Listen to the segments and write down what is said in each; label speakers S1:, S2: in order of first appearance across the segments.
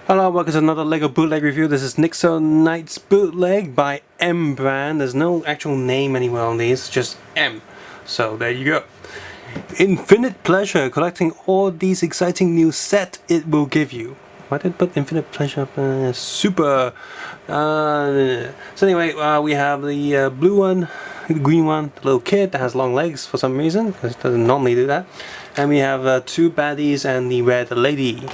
S1: Hello, welcome to another LEGO Bootleg review. This is Nexo Knight's Bootleg by M brand. There's no actual name anywhere on these, just M. So there you go. Infinite pleasure collecting all these exciting new set it will give you. Why did I put infinite pleasure up? Super. So anyway, we have the blue one, the green one, the little kid that has long legs for some reason, because it doesn't normally do that. And we have two baddies and the red lady.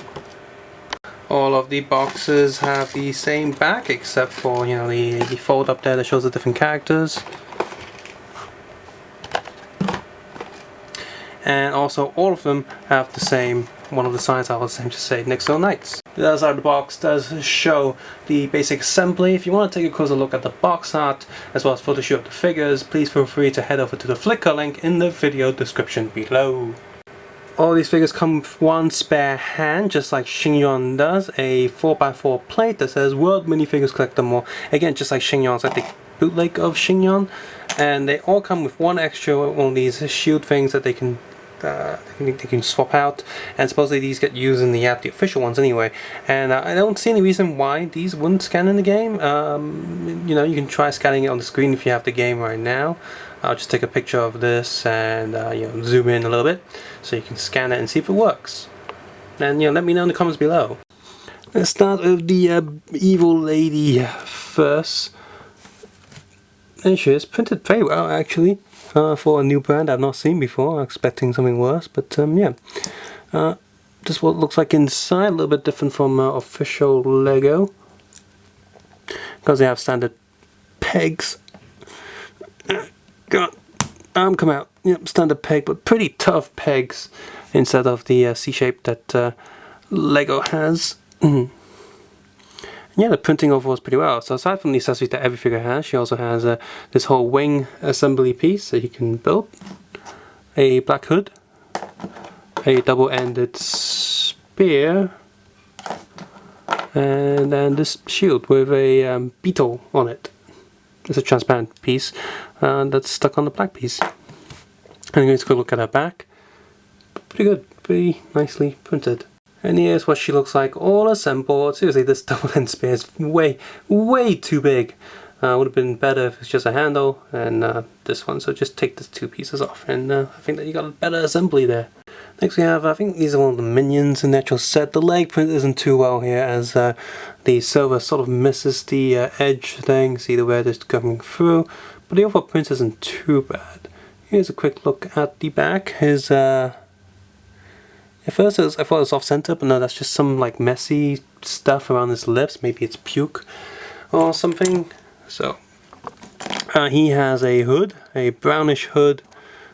S1: All of the boxes have the same back, except for, you know, the fold up there that shows the different characters. And also all of them have the same, one of the signs I was saying to say, Nexo Knights. The other side of the box does show the basic assembly. If you want to take a closer look at the box art, as well as photo shoot of the figures, please feel free to head over to the Flickr link in the video description below. All these figures come with one spare hand, just like Xingyuan does, a 4x4 plate that says World Minifigures Collect Them All. Again, just like Xingyuan's, I think, bootleg of Xingyuan. And they all come with one extra one of these shield things that they can swap out. And supposedly these get used in the app, the official ones anyway. And I don't see any reason why these wouldn't scan in the game. You know, you can try scanning it on the screen if you have the game right now. I'll just take a picture of this and you know, zoom in a little bit so you can scan it and see if it works. And you know, let me know in the comments below. Let's start with the evil lady first. There she is, printed very well actually for a new brand I've not seen before. I'm expecting something worse, but yeah. Just what it looks like inside, a little bit different from official LEGO, because they have standard pegs. God, arm come out. Yep, standard peg, but pretty tough pegs instead of the C-shape that LEGO has. Yeah, the printing overall is pretty well. So aside from the accessories that every figure has, she also has this whole wing assembly piece that you can build, a black hood, a double-ended spear, and then this shield with a beetle on it. It's a transparent piece that's stuck on the black piece. And let's go look at her back. Pretty good, pretty nicely printed. And here's what she looks like all assembled. Seriously, this double-end spear is way too big. Would have been better if it's just a handle and this one. So just take the two pieces off, and I think that you got a better assembly there. Next we have, I think these are one of the minions in the actual set. The leg print isn't too well here, as the silver sort of misses the edge thing. See the red is coming through, but the overall print isn't too bad. Here's a quick look at the back. His at first I thought it was off center, but no, that's just some like messy stuff around his lips. Maybe it's puke or something. So he has a hood, a brownish hood.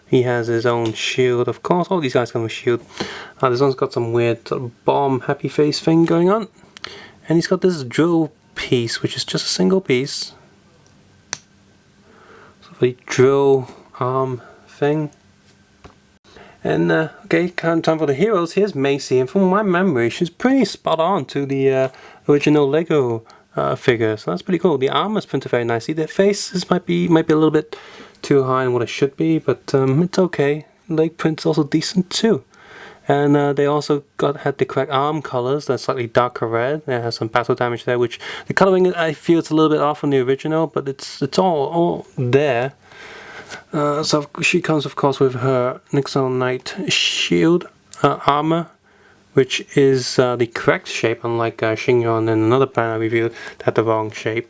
S1: He has his own shield, of course. All these guys come with shield. This one's got some weird sort of bomb happy face thing going on. And he's got this drill piece, which is just a single piece. So the drill arm thing. And okay, time for the heroes. Here's Macy, and from my memory, she's pretty spot on to the original LEGO figure. So that's pretty cool. The armor's printed very nicely. Their faces might be a little bit too high in what it should be, but it's okay. Leg print's also decent too. And they also had the correct arm colors. That's slightly darker red. It has some battle damage there, which the coloring I feel it's a little bit off from the original, but it's all there. So she comes of course with her Nexo Knight shield armor, which is the correct shape, unlike Xingyuan and another brand I reviewed that had the wrong shape.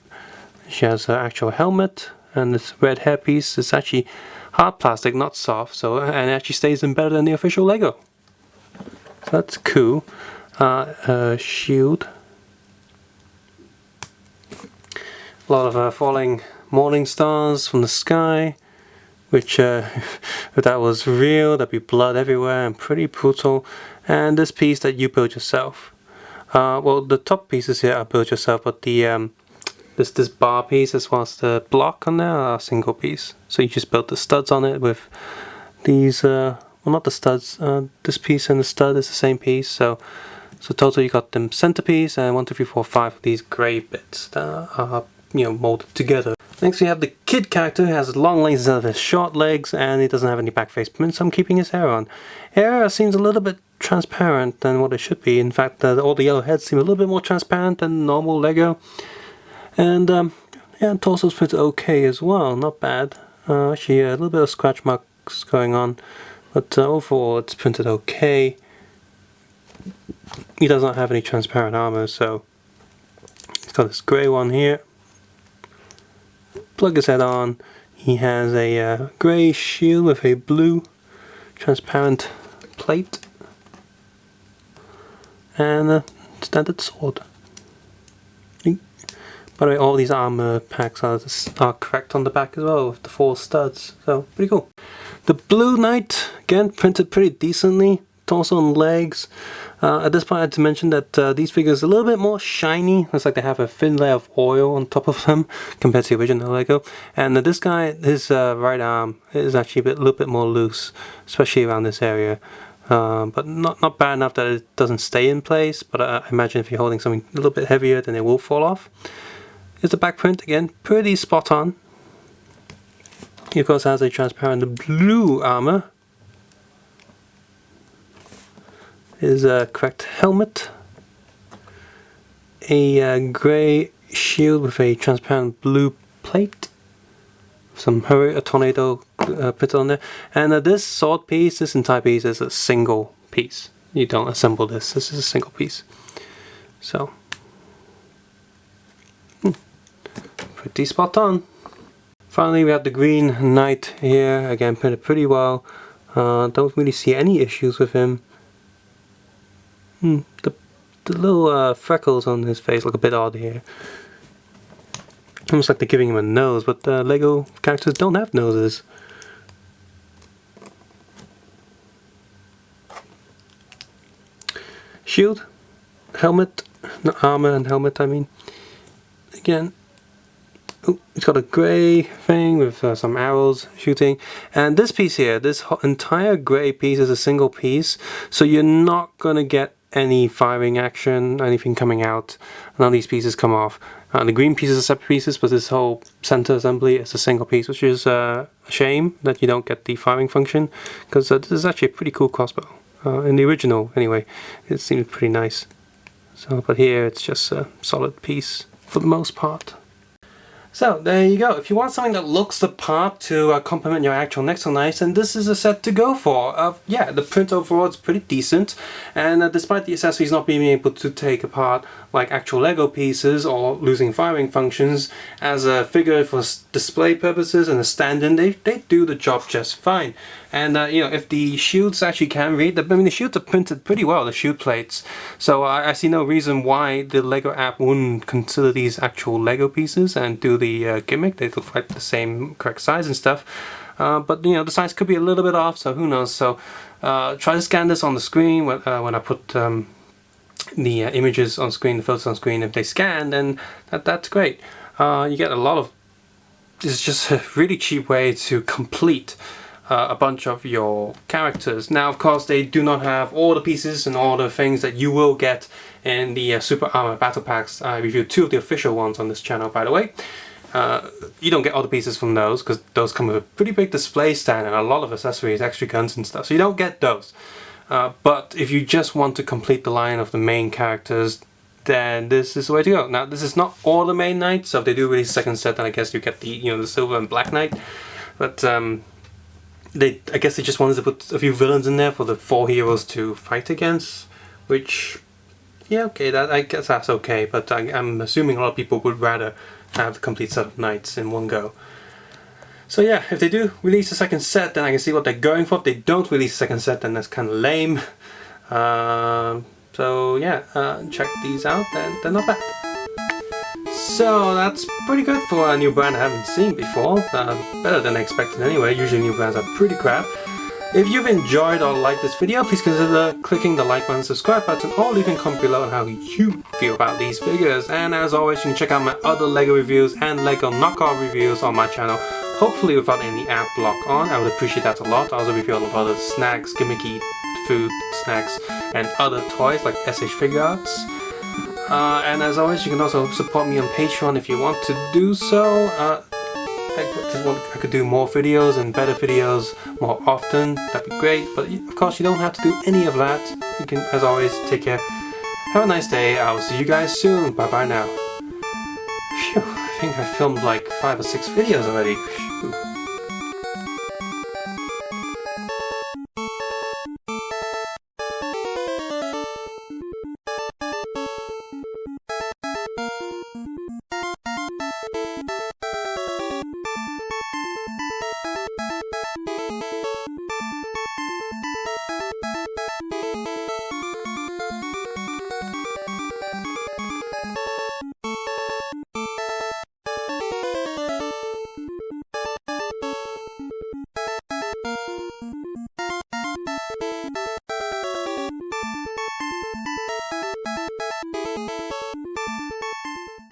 S1: She has her actual helmet. And this red hairpiece is actually hard plastic, not soft, so and it actually stays in better than the official LEGO. So that's cool. Shield. A lot of falling morning stars from the sky, which if that was real, there'd be blood everywhere and pretty brutal. And this piece that you build yourself. Well, the top pieces here are built yourself, but the this bar piece as well as the block on there are a single piece. So you just built the studs on it with these, well not the studs, this piece and the stud is the same piece. So total you got them centerpiece and 1, 2, 3, 4, 5 of these grey bits that are, you know, molded together. Next we have the kid character who has long legs instead of his short legs, and he doesn't have any back face print, so I'm keeping his hair on. Hair seems a little bit transparent than what it should be. In fact, all the yellow heads seem a little bit more transparent than normal Lego. And yeah, torso's printed okay as well, not bad. Actually, a little bit of scratch marks going on, but overall it's printed okay. He does not have any transparent armor, so he's got this grey one here. Plug his head on. He has a grey shield with a blue transparent plate and a standard sword. By the way, all these armor packs are correct on the back as well, with the 4 studs, so pretty cool. The Blue Knight, again, printed pretty decently. Torso and legs. At this point I had to mention that these figures are a little bit more shiny. Looks like they have a thin layer of oil on top of them compared to the original Lego. And this guy, his right arm is actually a little bit more loose, especially around this area. But not bad enough that it doesn't stay in place, but I imagine if you're holding something a little bit heavier then it will fall off. Here's the back print, again, pretty spot on. He of course has a transparent blue armor. His correct helmet. A grey shield with a transparent blue plate. Some Hurry a Tornado printed on there. And this sword piece, this entire piece is a single piece. You don't assemble this. This is a single piece. So, pretty spot on. Finally, we have the Green Knight here. Again, printed pretty well. Don't really see any issues with him. The little freckles on his face look a bit odd here. Almost like they're giving him a nose, but Lego characters don't have noses. Shield, helmet, not armor and helmet I mean. Again, it's got a grey thing with some arrows shooting. And this piece here, this entire grey piece is a single piece, so you're not going to get any firing action, anything coming out. None of these pieces come off. The green pieces are separate pieces, but this whole center assembly is a single piece, which is a shame that you don't get the firing function, because this is actually a pretty cool crossbow. In the original, anyway, it seemed pretty nice. So, but here it's just a solid piece for the most part. So there you go. If you want something that looks the part to complement your actual Nexo knives, then this is a set to go for. Yeah, the print overall is pretty decent, and despite the accessories not being able to take apart like actual Lego pieces or losing firing functions, as a figure for display purposes and a stand-in, they do the job just fine. And you know, if the shields actually can read, I mean the shields are printed pretty well, the shield plates, so I see no reason why the Lego app wouldn't consider these actual Lego pieces and do the gimmick. They look like the same correct size and stuff, but you know, the size could be a little bit off, so who knows. So try to scan this on the screen when I put the images on screen, the photos on screen. If they scan, then that's great. You get a lot of, this is just a really cheap way to complete a bunch of your characters. Now of course they do not have all the pieces and all the things that you will get in the Super Armor Battle Packs. I reviewed 2 of the official ones on this channel, by the way. You don't get all the pieces from those, because those come with a pretty big display stand and a lot of accessories, extra guns and stuff, so you don't get those. But if you just want to complete the line of the main characters, then this is the way to go. Now this is not all the main knights, so if they do release a second set, then I guess you get the, you know, the silver and black knight. But I guess they just wanted to put a few villains in there for the 4 heroes to fight against, which, yeah, okay, I guess that's okay, but I'm assuming a lot of people would rather have the complete set of knights in one go. So yeah, if they do release a second set, then I can see what they're going for. If they don't release a second set, then that's kind of lame. So yeah, check these out, and they're not bad. So that's pretty good for a new brand I haven't seen before. Better than I expected anyway. Usually new brands are pretty crap. If you've enjoyed or liked this video, please consider clicking the like button, subscribe button, or leaving a comment below on how you feel about these figures. And as always, you can check out my other Lego reviews and Lego knockoff reviews on my channel, hopefully without any ad block on. I would appreciate that a lot. I also review a lot of other snacks, gimmicky food, snacks, and other toys like SH Figure Arts. And as always, you can also support me on Patreon if you want to do so. I could do more videos and better videos more often. That'd be great. But of course, you don't have to do any of that. You can, as always, take care. Have a nice day. I will see you guys soon. Bye bye now. Phew, I think I filmed like 5 or 6 videos already. Phew.